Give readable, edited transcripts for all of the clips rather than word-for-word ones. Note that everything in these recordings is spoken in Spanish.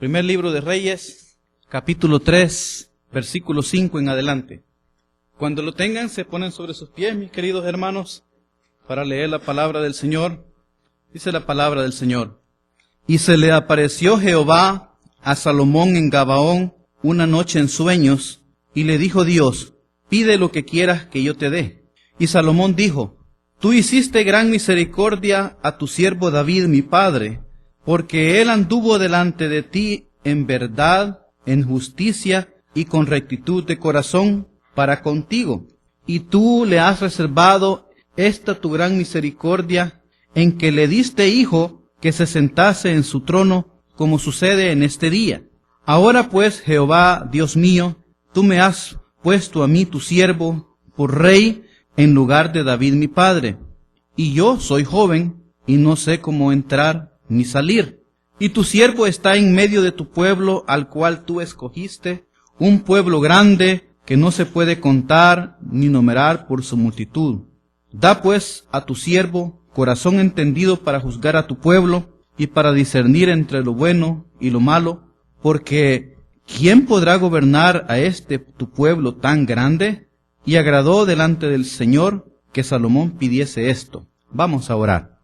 Primer libro de Reyes, capítulo 3, versículo 5 en adelante. Cuando lo tengan, se ponen sobre sus pies, mis queridos hermanos, para leer la palabra del Señor. Dice la palabra del Señor: Y se le apareció Jehová a Salomón en Gabaón una noche en sueños, y le dijo Dios: pide lo que quieras que yo te dé. Y Salomón dijo: Tú hiciste gran misericordia a tu siervo David mi padre, porque él anduvo delante de ti en verdad, en justicia y con rectitud de corazón para contigo. Y tú le has reservado esta tu gran misericordia, en que le diste hijo que se sentase en su trono, como sucede en este día. Ahora pues, Jehová, Dios mío, tú me has puesto a mí, tu siervo, por rey en lugar de David mi padre. Y yo soy joven, y no sé cómo entrar ni salir. Y tu siervo está en medio de tu pueblo, al cual tú escogiste, un pueblo grande, que no se puede contar ni numerar por su multitud. Da pues a tu siervo corazón entendido para juzgar a tu pueblo, y para discernir entre lo bueno y lo malo, porque ¿quién podrá gobernar a este tu pueblo tan grande? Y agradó delante del Señor que Salomón pidiese esto. Vamos a orar.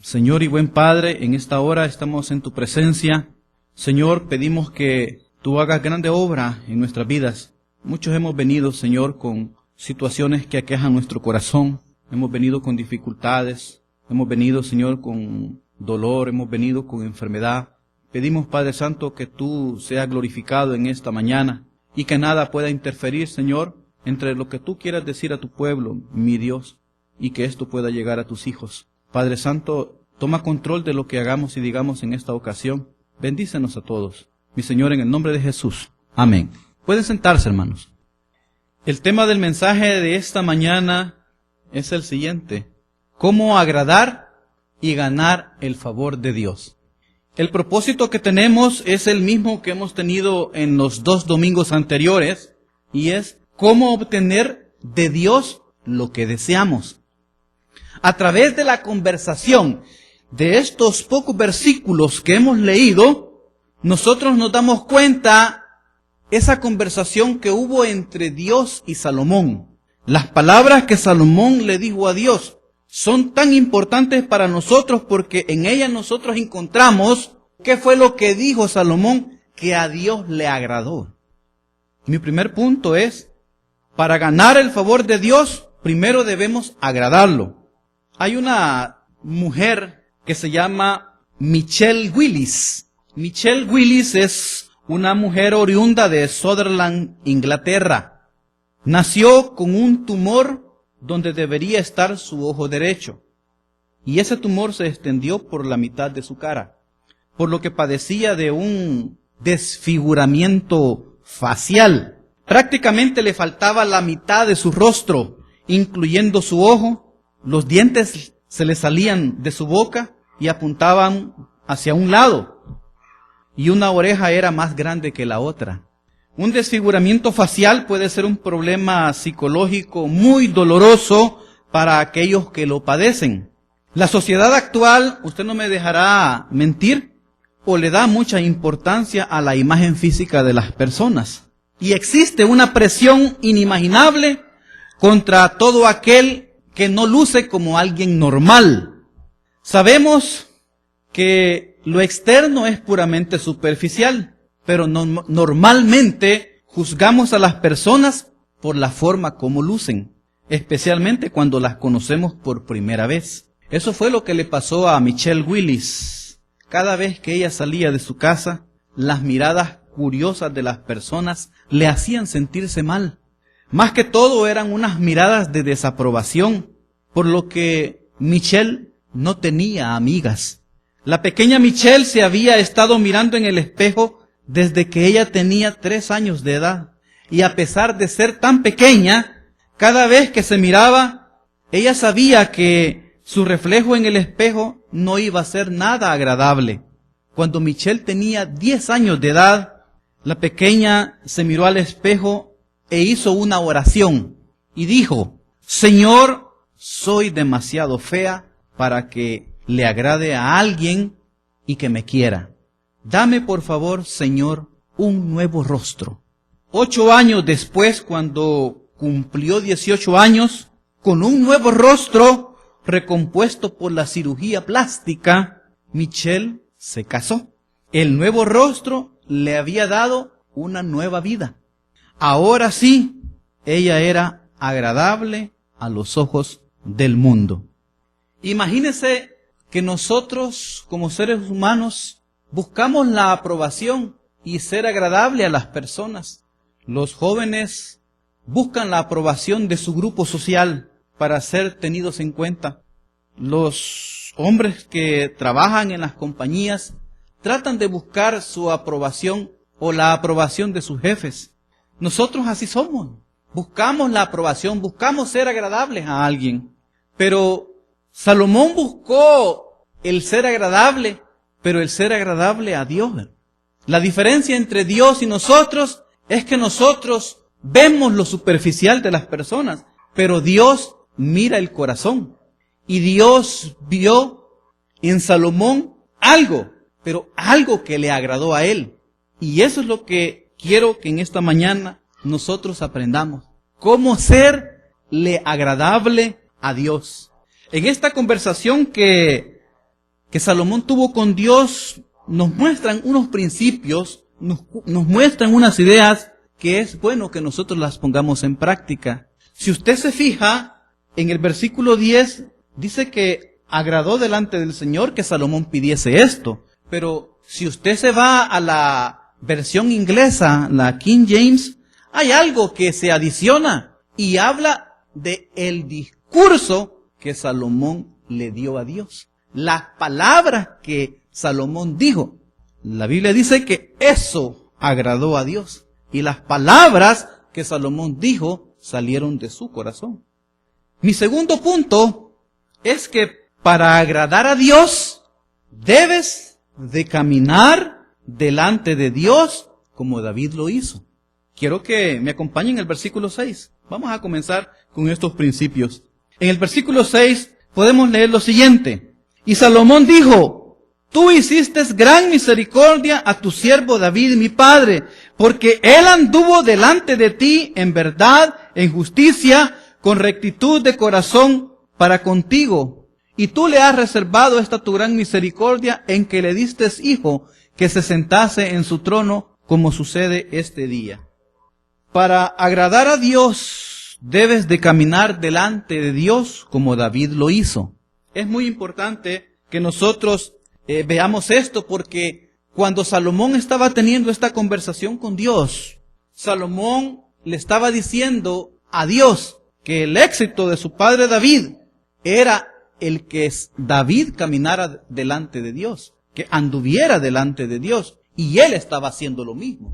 Señor y buen Padre, en esta hora estamos en tu presencia. Señor, pedimos que tú hagas grande obra en nuestras vidas. Muchos hemos venido, Señor, con situaciones que aquejan nuestro corazón. Hemos venido con dificultades. Hemos venido, Señor, con dolor. Hemos venido con enfermedad. Pedimos, Padre Santo, que tú seas glorificado en esta mañana y que nada pueda interferir, Señor, entre lo que tú quieras decir a tu pueblo, mi Dios, y que esto pueda llegar a tus hijos. Padre Santo, toma control de lo que hagamos y digamos en esta ocasión. Bendícenos a todos. Mi Señor, en el nombre de Jesús. Amén. Pueden sentarse, hermanos. El tema del mensaje de esta mañana es el siguiente: ¿cómo agradar y ganar el favor de Dios? El propósito que tenemos es el mismo que hemos tenido en los 2 domingos anteriores, y es cómo obtener de Dios lo que deseamos. A través de la conversación de estos pocos versículos que hemos leído, nosotros nos damos cuenta esa conversación que hubo entre Dios y Salomón. Las palabras que Salomón le dijo a Dios son tan importantes para nosotros porque en ellas nosotros encontramos qué fue lo que dijo Salomón que a Dios le agradó. Mi primer punto es: para ganar el favor de Dios, primero debemos agradarlo. Hay una mujer que se llama Michelle Willis. Michelle Willis es una mujer oriunda de Sutherland, Inglaterra. Nació con un tumor donde debería estar su ojo derecho. Y ese tumor se extendió por la mitad de su cara, por lo que padecía de un desfiguramiento facial. Prácticamente le faltaba la mitad de su rostro, incluyendo su ojo. Los dientes se le salían de su boca y apuntaban hacia un lado, y una oreja era más grande que la otra. Un desfiguramiento facial puede ser un problema psicológico muy doloroso para aquellos que lo padecen. La sociedad actual, usted no me dejará mentir, o le da mucha importancia a la imagen física de las personas. Y existe una presión inimaginable contra todo aquel que no luce como alguien normal. Sabemos que lo externo es puramente superficial, pero normalmente juzgamos a las personas por la forma como lucen, especialmente cuando las conocemos por primera vez. Eso fue lo que le pasó a Michelle Willis. Cada vez que ella salía de su casa, las miradas curiosas de las personas le hacían sentirse mal. Más que todo eran unas miradas de desaprobación, por lo que Michelle no tenía amigas. La pequeña Michelle se había estado mirando en el espejo desde que ella tenía 3 años de edad. Y a pesar de ser tan pequeña, cada vez que se miraba, ella sabía que su reflejo en el espejo no iba a ser nada agradable. Cuando Michelle tenía 10 años de edad, la pequeña se miró al espejo e hizo una oración y dijo: Señor, soy demasiado fea para que le agrade a alguien y que me quiera. dame por favor, Señor, un nuevo rostro. 8 años después, cuando cumplió 18 años, con un nuevo rostro recompuesto por la cirugía plástica, Michelle se casó. El nuevo rostro le había dado una nueva vida. Ahora sí, ella era agradable a los ojos del mundo. Imagínense que nosotros, como seres humanos, buscamos la aprobación y ser agradable a las personas. Los jóvenes buscan la aprobación de su grupo social para ser tenidos en cuenta. Los hombres que trabajan en las compañías tratan de buscar su aprobación o la aprobación de sus jefes. Nosotros así somos. Buscamos la aprobación, buscamos ser agradables a alguien. Pero Salomón buscó el ser agradable, pero el ser agradable a Dios. La diferencia entre Dios y nosotros es que nosotros vemos lo superficial de las personas, pero Dios mira el corazón. Y Dios vio en Salomón algo, pero algo que le agradó a él. Y eso es lo que quiero que en esta mañana nosotros aprendamos. Cómo serle agradable a Dios. En esta conversación que Salomón tuvo con Dios, nos muestran unos principios, nos muestran unas ideas que es bueno que nosotros las pongamos en práctica. Si usted se fija, en el versículo 10 dice que agradó delante del Señor que Salomón pidiese esto. Pero si usted se va a la versión inglesa, la King James, hay algo que se adiciona y habla de el discurso que Salomón le dio a Dios. Las palabras que Salomón dijo. La Biblia dice que eso agradó a Dios. Y las palabras que Salomón dijo salieron de su corazón. Mi segundo punto es que para agradar a Dios debes de caminar delante de Dios como David lo hizo. Quiero que me acompañen en el versículo 6. Vamos a comenzar con estos principios. En el versículo 6 podemos leer lo siguiente. Y Salomón dijo: tú hiciste gran misericordia a tu siervo David, mi padre, porque él anduvo delante de ti en verdad, en justicia, con rectitud de corazón para contigo. Y tú le has reservado esta tu gran misericordia en que le diste hijo que se sentase en su trono, como sucede este día. Para agradar a Dios debes de caminar delante de Dios como David lo hizo. Es muy importante que nosotros veamos esto, porque cuando Salomón estaba teniendo esta conversación con Dios, Salomón le estaba diciendo a Dios que el éxito de su padre David era el que David caminara delante de Dios, que anduviera delante de Dios, y él estaba haciendo lo mismo.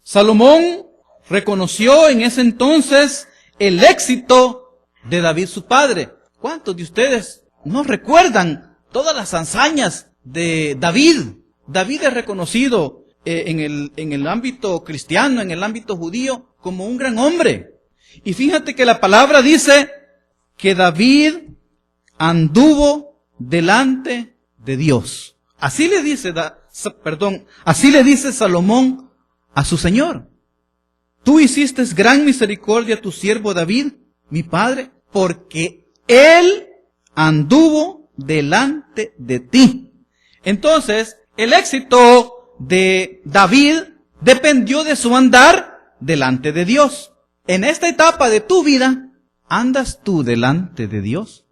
Salomón reconoció en ese entonces el éxito de David su padre. ¿Cuántos de ustedes no recuerdan todas las hazañas de David? David es reconocido en el ámbito cristiano, en el ámbito judío, como un gran hombre. Y fíjate que la palabra dice que David anduvo delante de Dios. Así le dice Salomón a su Señor. Tú hiciste gran misericordia a tu siervo David, mi padre, porque él anduvo delante de ti. Entonces, el éxito de David dependió de su andar delante de Dios. En esta etapa de tu vida, ¿andas tú delante de Dios?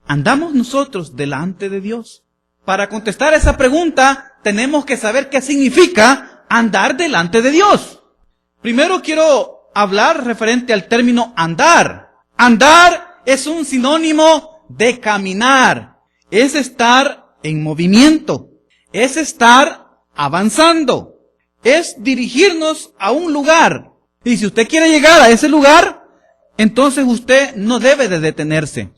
¿Andamos nosotros delante de Dios? Para contestar esa pregunta, tenemos que saber qué significa andar delante de Dios. Primero quiero hablar referente al término andar. Andar es un sinónimo de caminar. Es estar en movimiento. Es estar avanzando. Es dirigirnos a un lugar. Y si usted quiere llegar a ese lugar, entonces usted no debe de detenerse.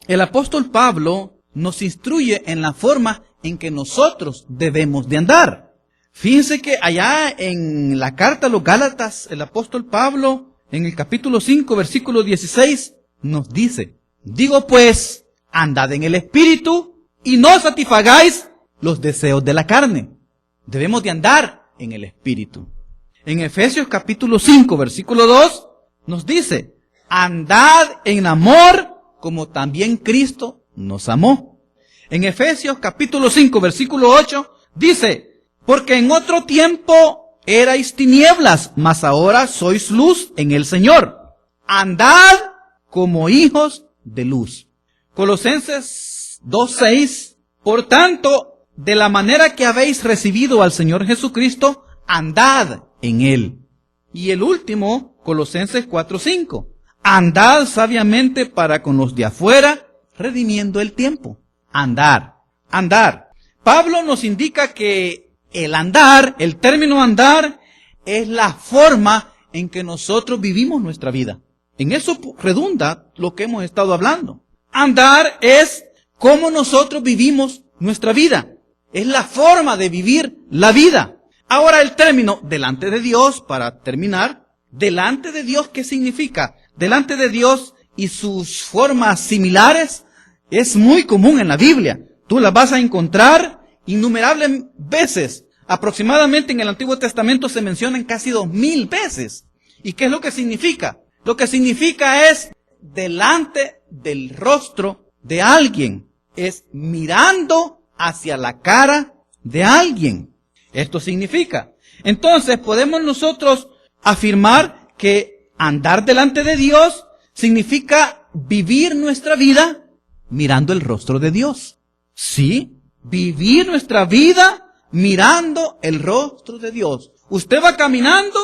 El apóstol Pablo nos instruye en la forma en que nosotros debemos de andar. Fíjense que allá en la carta a los Gálatas, el apóstol Pablo, en el capítulo 5, versículo 16, nos dice: digo pues, andad en el Espíritu y no satisfagáis los deseos de la carne. Debemos de andar en el Espíritu. En Efesios capítulo 5, versículo 2, nos dice, andad en amor como también Cristo nos amó. En Efesios capítulo 5, versículo 8, dice, porque en otro tiempo erais tinieblas, mas ahora sois luz en el Señor. Andad como hijos de luz. Colosenses 2:6, por tanto, de la manera que habéis recibido al Señor Jesucristo, andad en Él. Y el último, Colosenses 4:5, andad sabiamente para con los de afuera, redimiendo el tiempo. Andar, andar. Pablo nos indica que el andar, el término andar, es la forma en que nosotros vivimos nuestra vida. En eso redunda lo que hemos estado hablando. Andar es cómo nosotros vivimos nuestra vida. Es la forma de vivir la vida. Ahora el término delante de Dios, para terminar, delante de Dios, ¿qué significa? Delante de Dios y sus formas similares es muy común en la Biblia. Tú las vas a encontrar innumerables veces. Aproximadamente en el Antiguo Testamento se mencionan casi 2000 veces. ¿Y qué es lo que significa? Lo que significa es delante del rostro de alguien. Es mirando hacia la cara de alguien. Esto significa. Entonces podemos nosotros afirmar que andar delante de Dios significa vivir nuestra vida mirando el rostro de Dios. Sí, vivir nuestra vida mirando el rostro de Dios. Usted va caminando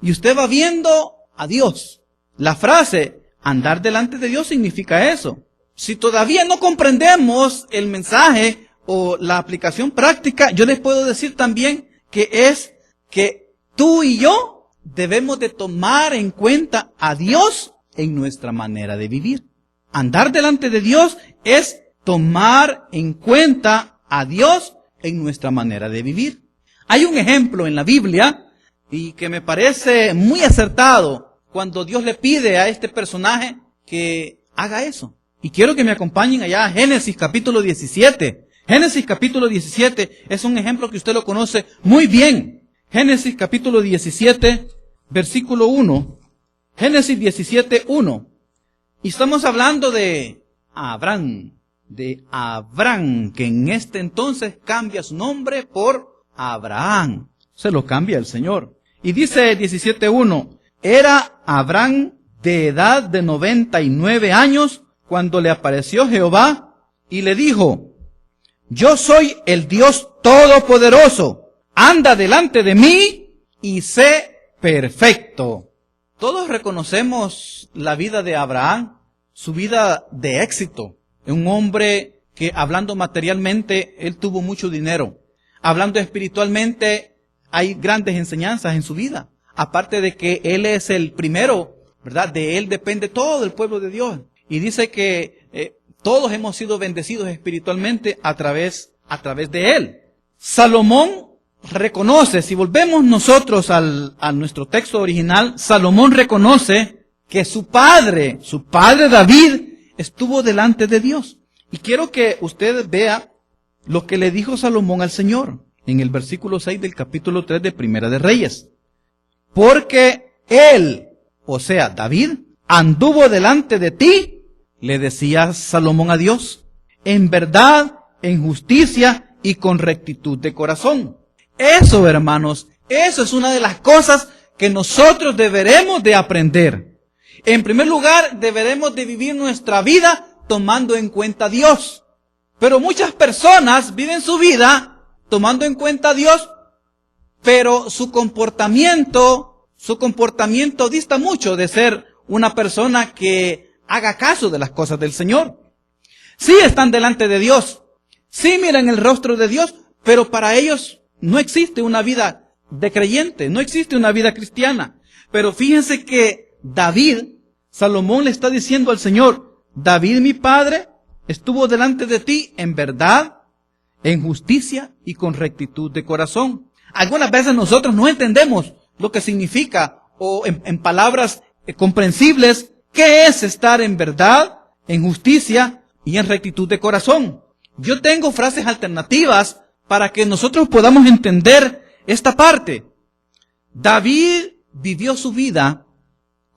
y usted va viendo a Dios. La frase andar delante de Dios significa eso. Si todavía no comprendemos el mensaje o la aplicación práctica, yo les puedo decir también que es que tú y yo debemos de tomar en cuenta a Dios en nuestra manera de vivir. Andar delante de Dios es tomar en cuenta a Dios en nuestra manera de vivir. Hay un ejemplo en la Biblia y que me parece muy acertado cuando Dios le pide a este personaje que haga eso. Y quiero que me acompañen allá a Génesis capítulo 17. Génesis capítulo 17 es un ejemplo que usted lo conoce muy bien. Génesis capítulo 17, versículo 1. Génesis 17, 1. Y estamos hablando de Abraham, que en este entonces cambia su nombre por Abraham. Se lo cambia el Señor. Y dice 17:1, era Abraham de edad de 99 años cuando le apareció Jehová y le dijo, yo soy el Dios Todopoderoso, anda delante de mí y sé perfecto. Todos reconocemos la vida de Abraham, su vida de éxito. Un hombre que hablando materialmente, él tuvo mucho dinero. Hablando espiritualmente, hay grandes enseñanzas en su vida. Aparte de que él es el primero, ¿verdad? De él depende todo el pueblo de Dios. Y dice que todos hemos sido bendecidos espiritualmente a través de él. Salomón reconoce, si volvemos nosotros a nuestro texto original, Salomón reconoce que su padre David, estuvo delante de Dios. Y quiero que usted vea lo que le dijo Salomón al Señor en el versículo 6 del capítulo 3 de Primera de Reyes. Porque él, o sea, David, anduvo delante de ti, le decía Salomón a Dios, en verdad, en justicia y con rectitud de corazón. Eso, hermanos, eso es una de las cosas que nosotros deberemos de aprender. En primer lugar, deberemos de vivir nuestra vida tomando en cuenta a Dios. Pero muchas personas viven su vida tomando en cuenta a Dios, pero su comportamiento dista mucho de ser una persona que haga caso de las cosas del Señor. Sí están delante de Dios, sí miran el rostro de Dios, pero para ellos no existe una vida de creyente, no existe una vida cristiana. Pero fíjense que Salomón le está diciendo al Señor, David mi padre estuvo delante de ti en verdad, en justicia y con rectitud de corazón. Algunas veces nosotros no entendemos lo que significa, o en palabras comprensibles, qué es estar en verdad, en justicia y en rectitud de corazón. Yo tengo frases alternativas para que nosotros podamos entender esta parte. David vivió su vida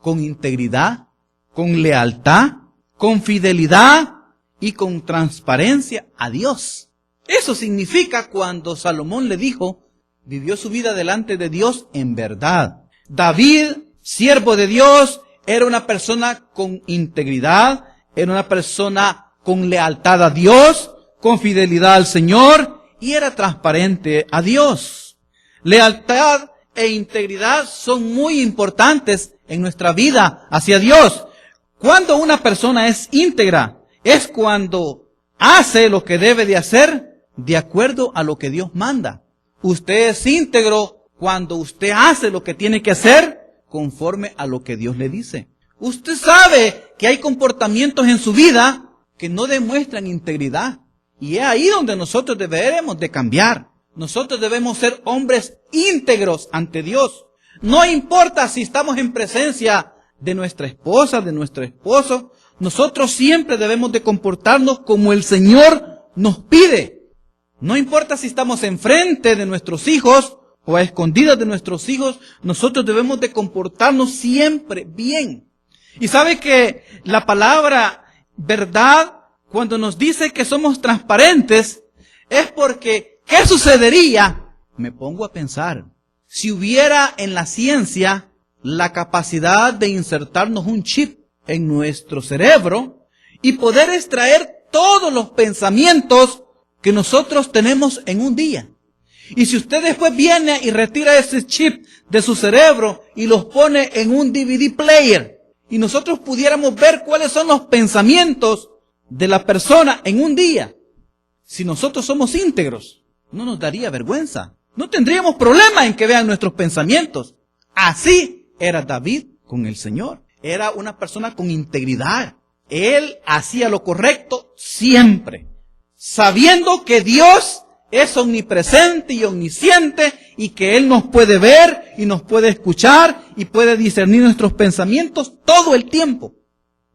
con integridad, con lealtad, con fidelidad y con transparencia a Dios. Eso significa cuando Salomón le dijo, vivió su vida delante de Dios en verdad. David, siervo de Dios, era una persona con integridad, era una persona con lealtad a Dios, con fidelidad al Señor y era transparente a Dios. Lealtad e integridad son muy importantes en nuestra vida hacia Dios. Cuando una persona es íntegra, es cuando hace lo que debe de hacer de acuerdo a lo que Dios manda. Usted es íntegro cuando usted hace lo que tiene que hacer conforme a lo que Dios le dice. Usted sabe que hay comportamientos en su vida que no demuestran integridad. Y es ahí donde nosotros deberemos de cambiar. Nosotros debemos ser hombres íntegros ante Dios. No importa si estamos en presencia de nuestra esposa, de nuestro esposo, nosotros siempre debemos de comportarnos como el Señor nos pide. No importa si estamos enfrente de nuestros hijos o a escondidas de nuestros hijos, nosotros debemos de comportarnos siempre bien. Y sabe que la palabra verdad, cuando nos dice que somos transparentes, es porque, ¿qué sucedería? Me pongo a pensar, si hubiera en la ciencia la capacidad de insertarnos un chip en nuestro cerebro y poder extraer todos los pensamientos que nosotros tenemos en un día. Y si usted después viene y retira ese chip de su cerebro y los pone en un DVD player y nosotros pudiéramos ver cuáles son los pensamientos de la persona en un día, si nosotros somos íntegros, no nos daría vergüenza. No tendríamos problema en que vean nuestros pensamientos. Así era David con el Señor. Era una persona con integridad. Él hacía lo correcto siempre, sabiendo que Dios es omnipresente y omnisciente y que Él nos puede ver y nos puede escuchar y puede discernir nuestros pensamientos todo el tiempo.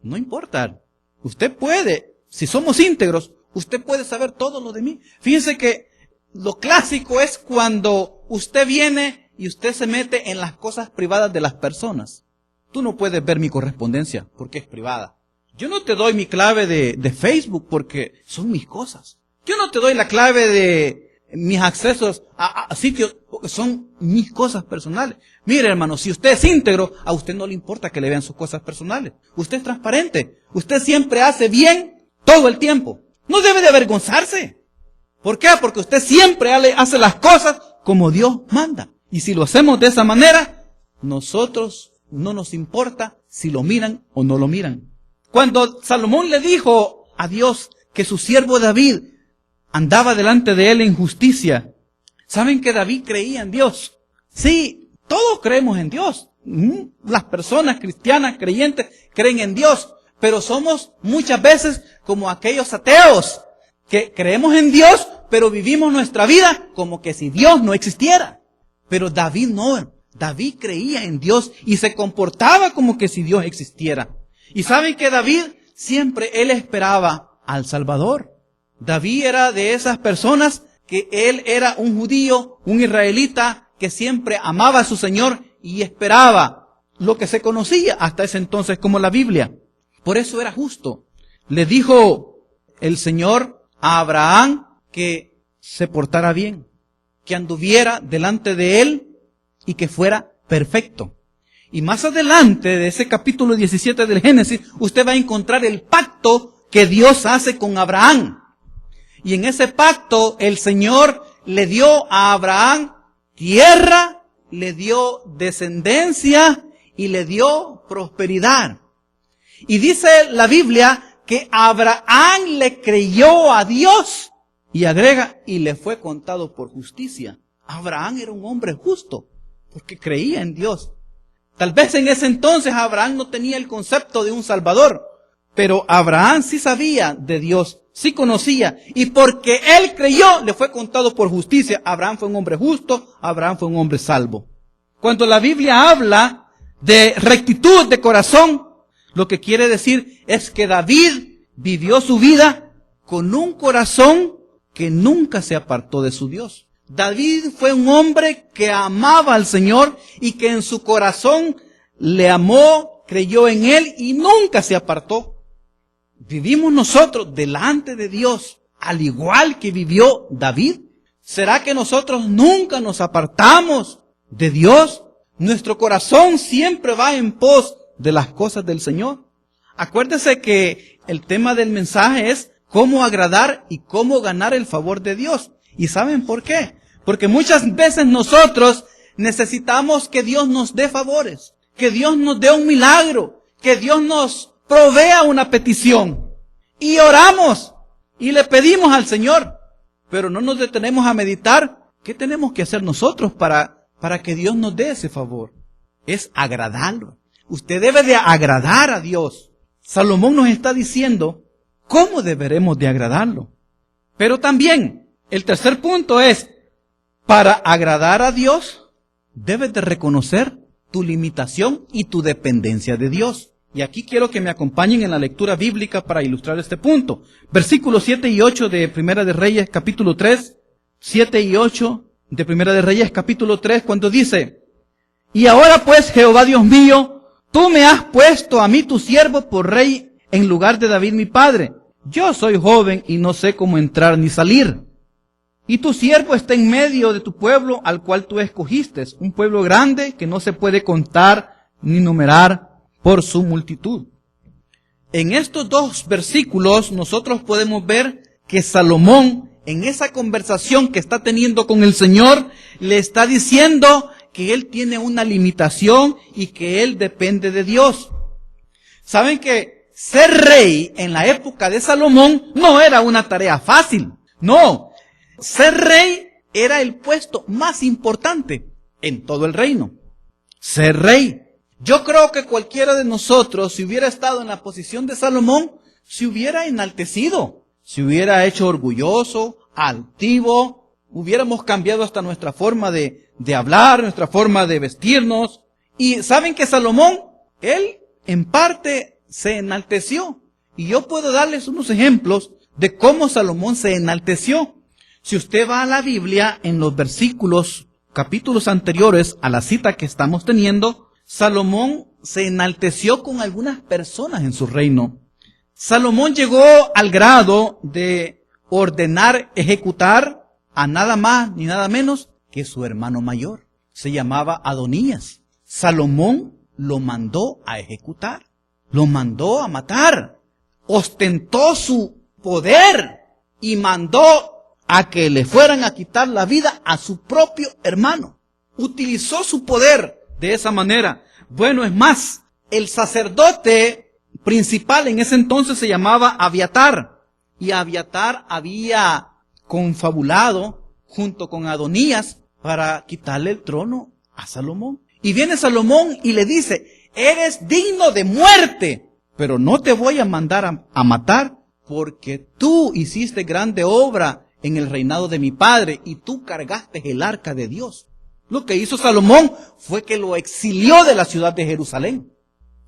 No importa. Usted puede, si somos íntegros, usted puede saber todo lo de mí. Fíjense que lo clásico es cuando usted viene y usted se mete en las cosas privadas de las personas. Tú no puedes ver mi correspondencia porque es privada. Yo no te doy mi clave de Facebook porque son mis cosas. Yo no te doy la clave de mis accesos a sitios porque son mis cosas personales. Mire, hermano, si usted es íntegro, a usted no le importa que le vean sus cosas personales. Usted es transparente. Usted siempre hace bien todo el tiempo. No debe de avergonzarse. ¿Por qué? Porque usted siempre hace las cosas como Dios manda. Y si lo hacemos de esa manera, nosotros no nos importa si lo miran o no lo miran. Cuando Salomón le dijo a Dios que su siervo David andaba delante de él en justicia, ¿saben que David creía en Dios? Sí, todos creemos en Dios. Las personas cristianas, creyentes, creen en Dios. Pero somos muchas veces como aquellos ateos que creemos en Dios, pero vivimos nuestra vida como que si Dios no existiera. Pero David no. David creía en Dios y se comportaba como que si Dios existiera. Y saben que David siempre él esperaba al Salvador. David era de esas personas que él era un judío, un israelita que siempre amaba a su Señor y esperaba lo que se conocía hasta ese entonces como la Biblia. Por eso era justo. Le dijo el Señor a Abraham que se portara bien, que anduviera delante de él y que fuera perfecto. Y más adelante de ese capítulo 17 del Génesis, usted va a encontrar el pacto que Dios hace con Abraham. Y en ese pacto el Señor le dio a Abraham tierra, le dio descendencia y le dio prosperidad. Y dice la Biblia que Abraham le creyó a Dios y agrega, y le fue contado por justicia. Abraham era un hombre justo porque creía en Dios. Tal vez en ese entonces Abraham no tenía el concepto de un Salvador, pero Abraham sí sabía de Dios, sí conocía, y porque él creyó, le fue contado por justicia. Abraham fue un hombre justo, Abraham fue un hombre salvo. Cuando la Biblia habla de rectitud de corazón, lo que quiere decir es que David vivió su vida con un corazón que nunca se apartó de su Dios. David fue un hombre que amaba al Señor y que en su corazón le amó, creyó en Él y nunca se apartó. ¿Vivimos nosotros delante de Dios al igual que vivió David? ¿Será que nosotros nunca nos apartamos de Dios? Nuestro corazón siempre va en pos de las cosas del Señor. Acuérdese que el tema del mensaje es cómo agradar y cómo ganar el favor de Dios. ¿Y saben por qué? Porque muchas veces nosotros necesitamos que Dios nos dé favores, que Dios nos dé un milagro, que Dios nos provea una petición. Y oramos y le pedimos al Señor, pero no nos detenemos a meditar qué tenemos que hacer nosotros para que Dios nos dé ese favor. Es agradarlo. Usted debe de agradar a Dios. Salomón nos está diciendo cómo deberemos de agradarlo. Pero también, el tercer punto es, para agradar a Dios, debes de reconocer tu limitación y tu dependencia de Dios. Y aquí quiero que me acompañen en la lectura bíblica para ilustrar este punto. Versículos 7 y 8 de Primera de Reyes, capítulo 3. 7 y 8 de Primera de Reyes, capítulo 3, cuando dice: Y ahora pues, Jehová Dios mío, tú me has puesto a mí tu siervo por rey en lugar de David mi padre. Yo soy joven y no sé cómo entrar ni salir. Y tu siervo está en medio de tu pueblo al cual tú escogiste, un pueblo grande que no se puede contar ni numerar por su multitud. En estos dos versículos nosotros podemos ver que Salomón, en esa conversación que está teniendo con el Señor, le está diciendo que él tiene una limitación y que él depende de Dios. ¿Saben que ser rey en la época de Salomón no era una tarea fácil? No. Ser rey era el puesto más importante en todo el reino. Ser rey. Yo creo que cualquiera de nosotros, si hubiera estado en la posición de Salomón, se hubiera enaltecido, se hubiera hecho orgulloso, altivo, hubiéramos cambiado hasta nuestra forma de hablar, nuestra forma de vestirnos. Y saben que Salomón, él en parte se enalteció. Y yo puedo darles unos ejemplos de cómo Salomón se enalteció. Si usted va a la Biblia, en los versículos, capítulos anteriores a la cita que estamos teniendo, Salomón se enalteció con algunas personas en su reino. Salomón llegó al grado de ordenar, ejecutar a nada más ni nada menos que su hermano mayor. Se llamaba Adonías. Salomón lo mandó a ejecutar, lo mandó a matar, ostentó su poder y mandó a que le fueran a quitar la vida a su propio hermano. Utilizó su poder de esa manera. Bueno, es más, el sacerdote principal en ese entonces se llamaba Abiatar. Y Abiatar había confabulado junto con Adonías para quitarle el trono a Salomón. Y viene Salomón y le dice: eres digno de muerte, pero no te voy a mandar a matar, porque tú hiciste grande obra en el reinado de mi padre y tú cargaste el arca de Dios. Lo que hizo Salomón fue que lo exilió de la ciudad de Jerusalén.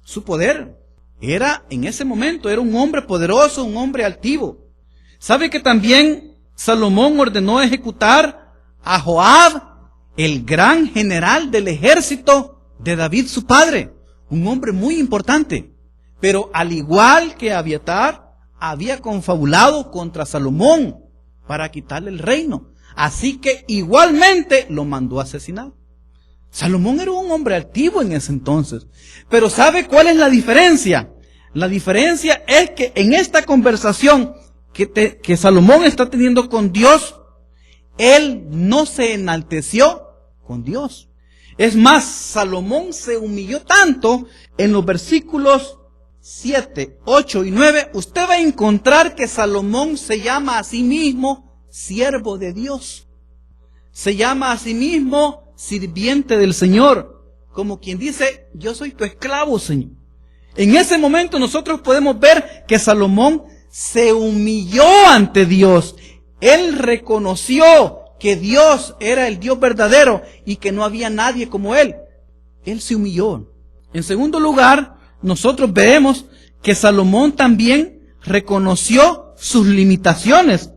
Su poder era, en ese momento, era un hombre poderoso, un hombre altivo. ¿Sabe que también Salomón ordenó ejecutar a Joab, el gran general del ejército de David su padre? Un hombre muy importante. Pero al igual que Abiatar, había confabulado contra Salomón para quitarle el reino. Así que igualmente lo mandó a asesinar. Salomón era un hombre altivo en ese entonces. Pero ¿sabe cuál es la diferencia? La diferencia es que en esta conversación que Salomón está teniendo con Dios, él no se enalteció con Dios. Es más, Salomón se humilló tanto en los versículos 7, 8 y 9, usted va a encontrar que Salomón se llama a sí mismo siervo de Dios. Se llama a sí mismo sirviente del Señor. Como quien dice: yo soy tu esclavo, Señor. En ese momento nosotros podemos ver que Salomón se humilló ante Dios. Él reconoció que Dios era el Dios verdadero y que no había nadie como Él. Él se humilló. En segundo lugar, nosotros vemos que Salomón también reconoció sus limitaciones.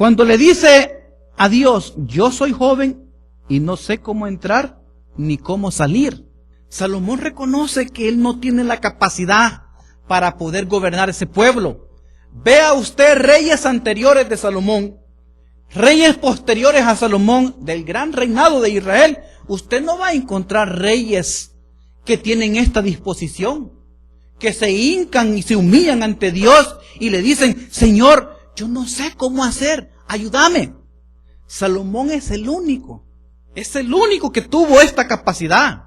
Cuando le dice a Dios, yo soy joven y no sé cómo entrar ni cómo salir. Salomón reconoce que él no tiene la capacidad para poder gobernar ese pueblo. Vea usted reyes anteriores de Salomón, reyes posteriores a Salomón del gran reinado de Israel. Usted no va a encontrar reyes que tienen esta disposición, que se hincan y se humillan ante Dios y le dicen, Señor, yo no sé cómo hacer, ayúdame. Salomón es el único que tuvo esta capacidad.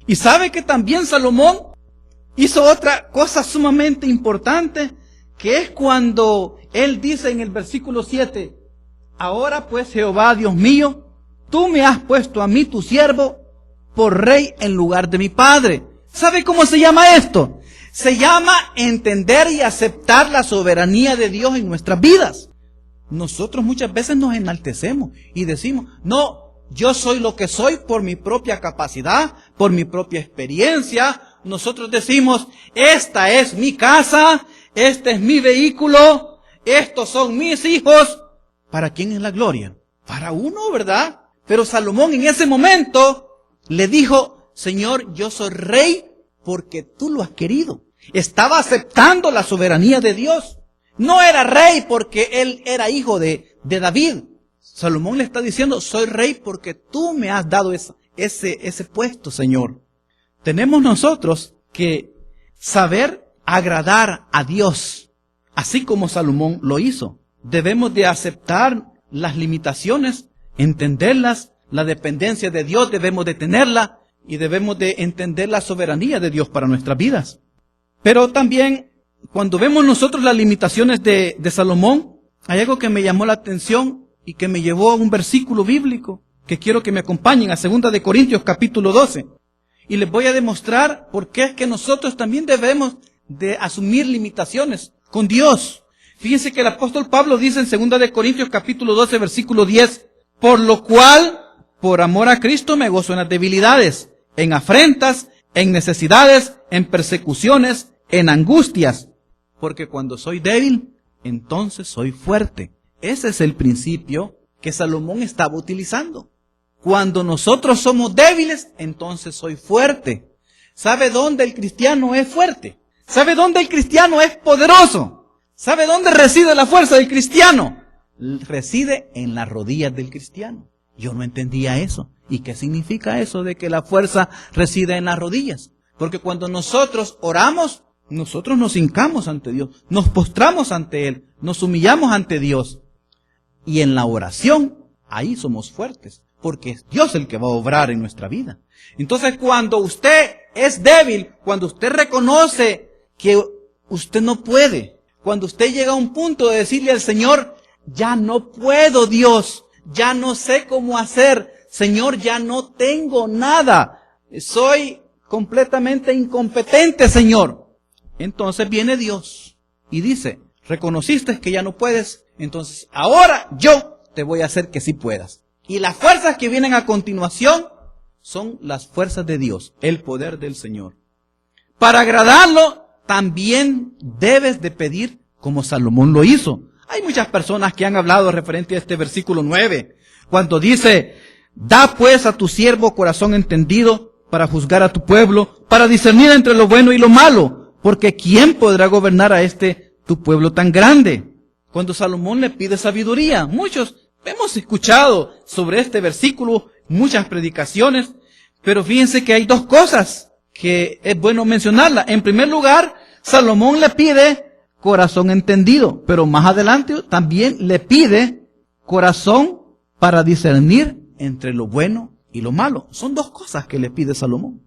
Y sabe que también Salomón hizo otra cosa sumamente importante, que es cuando él dice en el versículo 7, ahora pues Jehová Dios mío, tú me has puesto a mí tu siervo por rey en lugar de mi padre. ¿Sabe cómo se llama esto? Se llama entender y aceptar la soberanía de Dios en nuestras vidas. Nosotros muchas veces nos enaltecemos y decimos, no, yo soy lo que soy por mi propia capacidad, por mi propia experiencia. Nosotros decimos, esta es mi casa, este es mi vehículo, estos son mis hijos. ¿Para quién es la gloria? Para uno, ¿verdad? Pero Salomón en ese momento le dijo, Señor, yo soy rey porque tú lo has querido. Estaba aceptando la soberanía de Dios. No era rey porque él era hijo de David. Salomón le está diciendo, soy rey porque tú me has dado ese puesto, Señor. Tenemos nosotros que saber agradar a Dios, así como Salomón lo hizo. Debemos de aceptar las limitaciones, entenderlas, la dependencia de Dios debemos de tenerla y debemos de entender la soberanía de Dios para nuestras vidas. Pero también, cuando vemos nosotros las limitaciones de Salomón, hay algo que me llamó la atención y que me llevó a un versículo bíblico que quiero que me acompañen a 2 de Corintios capítulo 12. Y les voy a demostrar por qué es que nosotros también debemos de asumir limitaciones con Dios. Fíjense que el apóstol Pablo dice en 2 de Corintios capítulo 12 versículo 10, por lo cual, por amor a Cristo me gozo en las debilidades, en afrentas, en necesidades, en persecuciones, en angustias, porque cuando soy débil, entonces soy fuerte. Ese es el principio que Salomón estaba utilizando. Cuando nosotros somos débiles, entonces soy fuerte. ¿Sabe dónde el cristiano es fuerte? ¿Sabe dónde el cristiano es poderoso? ¿Sabe dónde reside la fuerza del cristiano? Reside en las rodillas del cristiano. Yo no entendía eso. ¿Y qué significa eso de que la fuerza reside en las rodillas? Porque cuando nosotros oramos, nosotros nos hincamos ante Dios, nos postramos ante Él, nos humillamos ante Dios. Y en la oración, ahí somos fuertes, porque es Dios el que va a obrar en nuestra vida. Entonces, cuando usted es débil, cuando usted reconoce que usted no puede, cuando usted llega a un punto de decirle al Señor, ya no puedo, Dios, ya no sé cómo hacer, Señor, ya no tengo nada, soy completamente incompetente, Señor. Entonces viene Dios y dice, reconociste que ya no puedes, entonces ahora yo te voy a hacer que sí puedas. Y las fuerzas que vienen a continuación son las fuerzas de Dios, el poder del Señor. Para agradarlo, también debes de pedir como Salomón lo hizo. Hay muchas personas que han hablado referente a este versículo 9, cuando dice, da pues a tu siervo corazón entendido para juzgar a tu pueblo, para discernir entre lo bueno y lo malo, porque ¿quién podrá gobernar a tu pueblo tan grande? Cuando Salomón le pide sabiduría, muchos hemos escuchado sobre este versículo, muchas predicaciones, pero fíjense que hay dos cosas que es bueno mencionarlas. En primer lugar, Salomón le pide corazón entendido, pero más adelante también le pide corazón para discernir entre lo bueno y lo malo. Son dos cosas que le pide Salomón.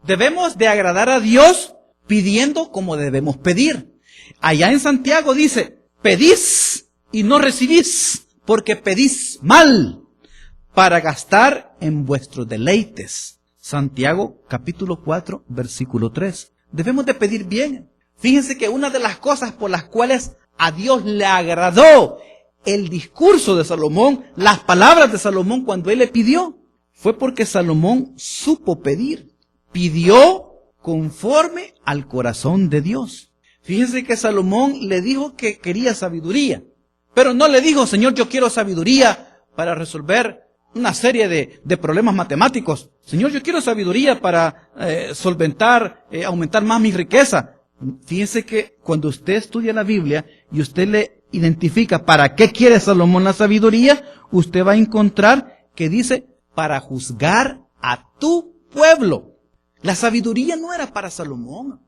Debemos de agradar a Dios pidiendo como debemos pedir. Allá en Santiago dice, pedís y no recibís, porque pedís mal para gastar en vuestros deleites. Santiago capítulo 4 versículo 3. Debemos de pedir bien. Fíjense que una de las cosas por las cuales a Dios le agradó el discurso de Salomón, las palabras de Salomón cuando él le pidió, fue porque Salomón supo pedir. Pidió conforme al corazón de Dios. Fíjense que Salomón le dijo que quería sabiduría, Pero no le dijo, Señor, yo quiero sabiduría para resolver una serie de problemas matemáticos. Señor, yo quiero sabiduría para aumentar más mi riqueza. Fíjense que cuando usted estudia la Biblia y usted le identifica para qué quiere Salomón la sabiduría, usted va a encontrar que dice, para juzgar a tu pueblo. La sabiduría no era para Salomón,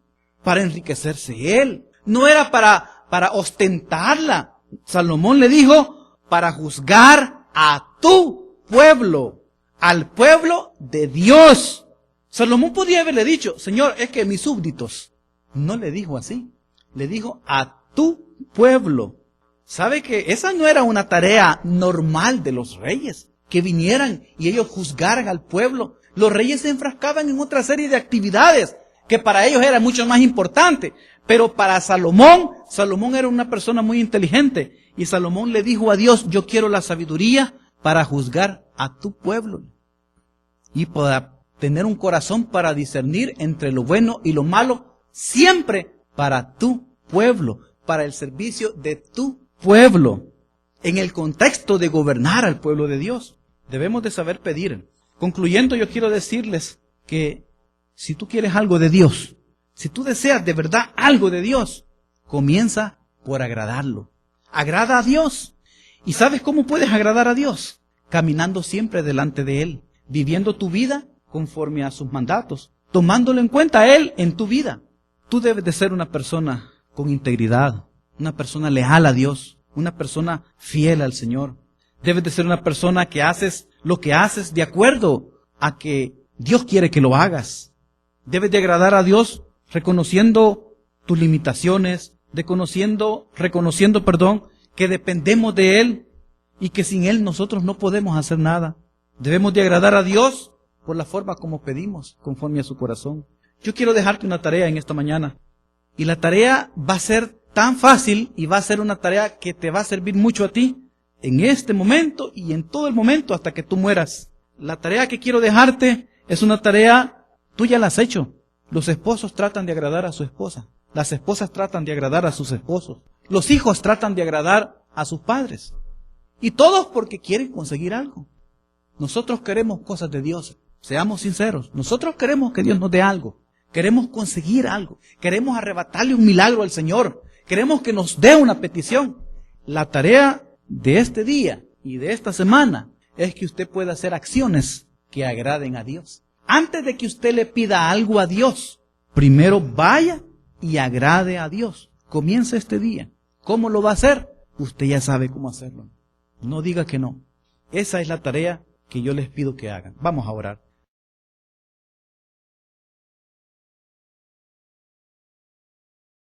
para enriquecerse él. No era para ostentarla. Salomón le dijo, para juzgar a tu pueblo, al pueblo de Dios. Salomón podía haberle dicho, Señor, es que mis súbditos. No le dijo así. Le dijo, a tu pueblo. ¿Sabe que esa no era una tarea normal de los reyes? Que vinieran y ellos juzgaran al pueblo. Los reyes se enfrascaban en otra serie de actividades que para ellos era mucho más importante. Pero para Salomón era una persona muy inteligente. Y Salomón le dijo a Dios, yo quiero la sabiduría para juzgar a tu pueblo. Y para tener un corazón para discernir entre lo bueno y lo malo, siempre para tu pueblo, para el servicio de tu pueblo. En el contexto de gobernar al pueblo de Dios, debemos de saber pedir. Concluyendo, yo quiero decirles que si tú quieres algo de Dios, si tú deseas de verdad algo de Dios, comienza por agradarlo. Agrada a Dios. ¿Y sabes cómo puedes agradar a Dios? Caminando siempre delante de Él, viviendo tu vida conforme a sus mandatos, tomándolo en cuenta a Él en tu vida. Tú debes de ser una persona con integridad, una persona leal a Dios, una persona fiel al Señor. Debes de ser una persona que haces lo que haces de acuerdo a que Dios quiere que lo hagas. Debes de agradar a Dios reconociendo tus limitaciones, reconociendo, que dependemos de Él y que sin Él nosotros no podemos hacer nada. Debemos de agradar a Dios por la forma como pedimos, conforme a su corazón. Yo quiero dejarte una tarea en esta mañana. Y la tarea va a ser tan fácil y va a ser una tarea que te va a servir mucho a ti en este momento y en todo el momento hasta que tú mueras. La tarea que quiero dejarte es una tarea, tú ya la has hecho. Los esposos tratan de agradar a su esposa. Las esposas tratan de agradar a sus esposos. Los hijos tratan de agradar a sus padres. Y todos porque quieren conseguir algo. Nosotros queremos cosas de Dios. Seamos sinceros. Nosotros queremos que Dios nos dé algo. Queremos conseguir algo. Queremos arrebatarle un milagro al Señor. Queremos que nos dé una petición. La tarea de este día y de esta semana es que usted pueda hacer acciones que agraden a Dios. Antes de que usted le pida algo a Dios, primero vaya y agrade a Dios. Comience este día. ¿Cómo lo va a hacer? Usted ya sabe cómo hacerlo. No diga que no. Esa es la tarea que yo les pido que hagan. Vamos a orar.